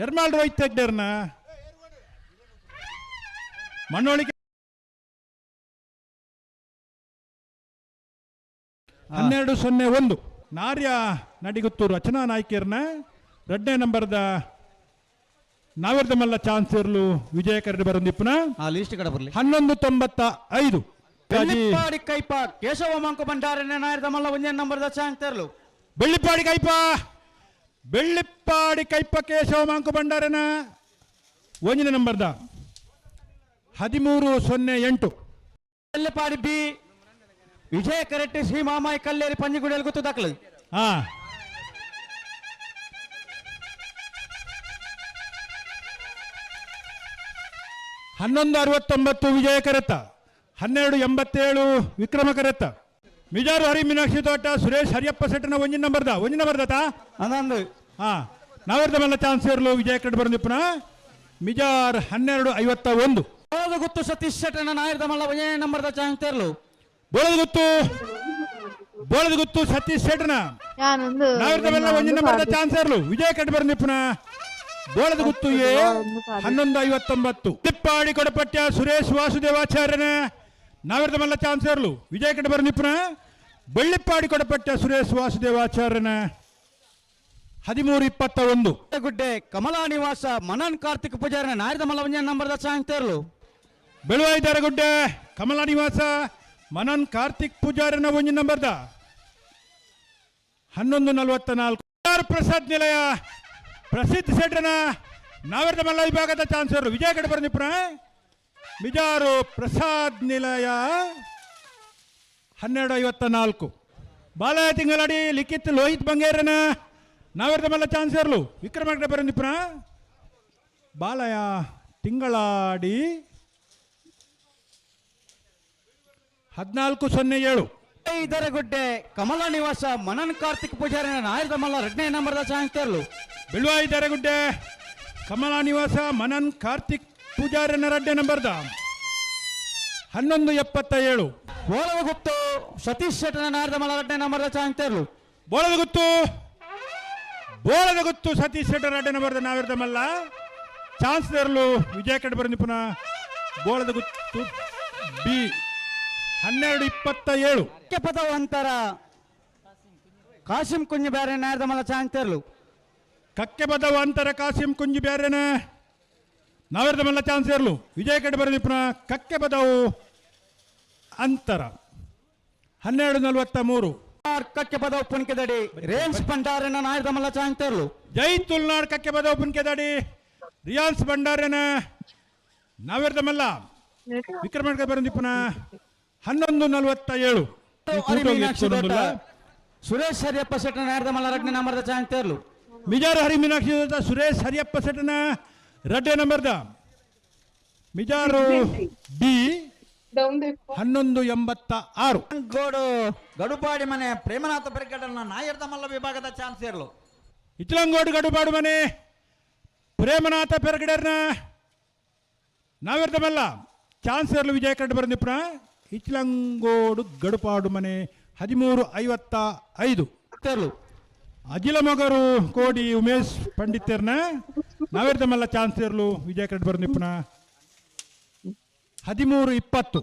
ಎರ್ಮಾಳ್ ರೋಹಿತ್ ಹೆಗ್ಡೇರ್ನ ಮಣ್ಣೋಳಿಗೆ 12-01 ನಾರ್ಯ ನಡಿಗುತ್ತೂರು ರಚನಾ ನಾಯ್ಕರ್ನ 2ನೇ ನಂಬರ್ದ ನಾವಿರ್ದ ಮಲ್ಲ ಚಾನ್ಸ್ ಇರ್ಲು ವಿಜಯ ಕರೆದು ಬರಂದಿಪ್ಪನ ಲಿಸ್ಟ್ ಕಡೆ ಬರಲಿ 11:95 ಬೆಳ್ಳಿಪ್ಪಾಡಿ ಕೈಪ ಕೇಶವ ಮಂಕು ಬಂಡಾರನೆ ನಾಯರ್ದ ಮಲ್ಲ 1ನೇ ನಂಬರ್ದ ಚಾನ್ಸ್ ತೆರಲು ಬೆಳ್ಳಿಪ್ಪಾಡಿ ಕೈಪ ಕೇಶವ ಮಂಕು ಬಂಡಾರನ 1ನೇ ನಂಬರ್ದ 13-08 ಬೆಳ್ಳಿಪ್ಪಾಡಿ ಬಿ ವಿಜಯ ಕರೆಟ್ಟಿ ಶ್ರೀ ಮಾಮಾಯಿ ಕಲ್ಲೇರಿ ಪಂಜಿಗುಡಿಯಲ್ಲಿ ಗೊತ್ತು ದಾಖಲು 11:69 ವಿಜಯ ಕರೆತ್ತ 12:87 ವಿಕ್ರಮ ಕರೆತ್ತ ಮಿಜಾರು ಹರಿ ಮೀನಾಕ್ಷಿ ತೋಟ ಸುರೇಶ್ ಹರಿಯಪ್ಪ ಸೆಟ್ಟನ 1ನೇ ನಂಬರ್ದ ಅದೊಂದು ನಾವಿರ್ದ ಮೇಲೆ ಚಾನ್ಸ್ ಇರಲು ವಿಜಯ ಕರೆದು ಬರಂದಿಪ್ಪನ ಮಿಜಾರ್ 12:51 ಗೊತ್ತು ಸತೀಶ್ ಶೆಟ್ಟನ ನಾಯರ್ದ ಮಲ್ಲ 1ನೇ ನಂಬರ್ದ ಚಾನ್ಸ್ ತೆರಲು ಬೋಳದ ಗುತ್ತು ಸತೀಶ್ ಶೆಟ್ಟನ ನಾವಿರ್ದ ಮೇಲೆ 1ನೇ ನಂಬರ್ದ ಚಾನ್ಸ್ ಇರಲು ವಿಜಯ ಕರೆದು ಬರಂದಿಪ್ಪನ ಬೋಳದ ಗುತ್ತು 11:59 ತಿಪ್ಪಾಡಿ ಕೊಡಪಟ್ಟ ಸುರೇಶ್ ವಾಸುದೇವಾಚಾರ್ಯನ ನಾವಿರ್ದ ಮಲ್ಲ ಚಾನ್ಸ್ ಇರಲು ವಿಜಯ ಕಡೆ ಬರನಿಪ್ಪನ ಬೆಳ್ಳಿಪ್ಪಾಡಿ ಕೊಡಪಟ್ಟ ಸುರೇಶ್ ವಾಸುದೇವಾಚಾರ್ಯನ 13:21 ಗುಡ್ಡೆ ಕಮಲಾ ನಿವಾಸ ಮನನ್ ಕಾರ್ತಿಕ್ ಪೂಜಾರನ ನಾಯರ್ದ ಮಲ್ಲ 1ನೇ ನಂಬರ್ದ ಚಾನ್ಸ್ ತೆರಲು ಬೆಳುವಾಯಿದಾರ ಗುಡ್ಡೆ ಕಮಲಾ ನಿವಾಸ ಮನನ್ ಕಾರ್ತಿಕ್ ಪೂಜಾರನ 1ನೇ ನಂಬರ್ದ 11:44 ಪ್ರಸಾದ್ ನಿಲಯ ಪ್ರಸಿದ್ಧ ಸೆಟ್ರನ ನಾವಿರ್ದ ಮಲ್ಲ ವಿಭಾಗದ ಚಾನ್ಸ್ ಇರಲು ವಿಜಯ ಕಡೆ ಬರನಿಪ್ಪನ ಮಿಜಾರು ಪ್ರಸಾದ್ ನಿಲಯ 12:54 ಬಾಲಯ ತಿಂಗಳಡಿ ಲಿಖಿತ್ ಲೋಹಿತ್ ಬಂಗೇರನ ನಾವಿರ್ದ ಮಲ್ಲ ಚಾನ್ಸ್ ಇರಲು ವಿಕ್ರಮ ಕಡೆ ಬರನಿಪ್ಪನ ಬಾಲಯ ತಿಂಗಳಾಡಿ 14:07 ಗುಡ್ಡೆ ಕಮಲಾ ನಿವಾಸ ಮನನ್ ಕಾರ್ತಿಕ್ ಪೂಜಾರಿನ ನಾಯರ್ದ ಮಲ್ಲ 2ನೇ ನಂಬರ್ದ ಚಾನ್ಸ್ ತೆರಲು ಬಿಳುವಾಯಿ ದರಗುಡ್ಡೆ ಕಮಲಾ ನಿವಾಸ ಮನನ್ ಕಾರ್ತಿಕ್ ಪೂಜಾರಿನ 2ನೇ ನಂಬರ್ದ 11:77 ಬೋಳದ ಗುತ್ತು ಸತೀಶ್ ಶೆಟ್ಟನ ನಾಯರ್ದ ಮಲ್ಲ 2ನೇ ನಂಬರ್ದ ಚಾನ್ಸ್ ತೆರಲು ಬೋಳದ ಗುತ್ತು ಸತೀಶ್ ಶೆಟ್ಟರ್ 2ನೇ ನಂಬರ್ದ ನಾವಿರ್ದ ಮಲ್ಲ ಚಾನ್ಸ್ ತೆರಲು ವಿಜಯ ಕಡೆ ಬರಂದಿಪ್ಪನ ಬೋಳದ ಗುತ್ತು ಬಿ 12:27 ಪದವು ಅಂತರ ಕಾಸಿಂ ಕುಂಜಿ ಬ್ಯಾರೆ ನಾಯರ್ದ ಮಲ್ಲ ಚಾನ್ಸ್ ತೆರಲು ಕಕ್ಕೆ ಬದವು ಅಂತರ ಕಾಸಿಂ ಕುಂಜಿ ಬ್ಯಾರೆನ ನಾವಿರ್ದ ಮಲ್ಲ ಚಾನ್ಸ್ ಇರಲು ವಿಜಯ ಕಡೆ ಬರಲಿಪ್ಪನ ಕಕ್ಕೆ ಬದವು ಅಂತರ 12:43 ಕಕ್ಕೆ ಬದವು ಪುನ್ಕೆದಡಿ ರೇಂಜ್ ಭಂಡಾರನ ನಾಯರ್ದ ಮಲ್ಲ ಚಾನ್ಸ್ ತೆರಲು ಜೈ ತುಲ್ನಾಡ್ ಕಕ್ಕೆ ಬದವು ಪುನ್ಕೆದಡಿ ರಿಯಾನ್ಸ್ ಭಂಡಾರನ ನಾವಿರ್ದ ಮಲ್ಲ ವಿಕ್ರಮ ಕಡೆ ಬರಲಿಪ್ಪನ 11:47 ಸುರೇಶ್ ಹರಿಯಪ್ಪ ಸೆಟ್ಟನ ನಾಯರ್ದ ಮಲ್ಲ 2ನೇ ನಂಬರ್ದ ಚಾನ್ಸ್ ತೆರಲು ಮಿಜಾರು ಹರಿ ಮೀನಾಕ್ಷಿ ಸುರೇಶ್ ಹರಿಯಪ್ಪ ಸೆಟ್ಟನ 2ನೇ ನಂಬರ್ದ ಮಿಜಾರು ಡಿ 11:86 ಗೋಡು ಗಡುಪಾಡಿ ಮನೆ ಪ್ರೇಮನಾಥ ಪೆರಗಡನ ನಾಯರ್ದ ಮಲ್ಲ ವಿಭಾಗದ ಚಾನ್ಸ್ ಇರಲು ಇಚ್ಲಂಗೋಡು ಗಡುಪಾಡು ಮನೆ ಪ್ರೇಮನಾಥ ಪೆರಗಡರ್ನ ನಾವಿರ್ದ ಮಲ್ಲ ಚಾನ್ಸ್ ಇರಲು ವಿಜಯ ಕಡೆ ಬರಂದಿಪ್ಪನ ಇಚ್ಲಂಗೋಡು ಗಡುಪಾಡು ಮನೆ 13:55 ತೆರಲು ಅಜಿಲ ಮಗರು ಕೋಡಿ ಉಮೇಶ್ ಪಂಡಿತರ್ನ ನಾವಿರ್ದ ಮಲ್ಲ ಚಾನ್ಸ್ ಇರಲು ವಿಜಯ ಕಡೆ ಬರಂದಿಪ್ಪನ 13:20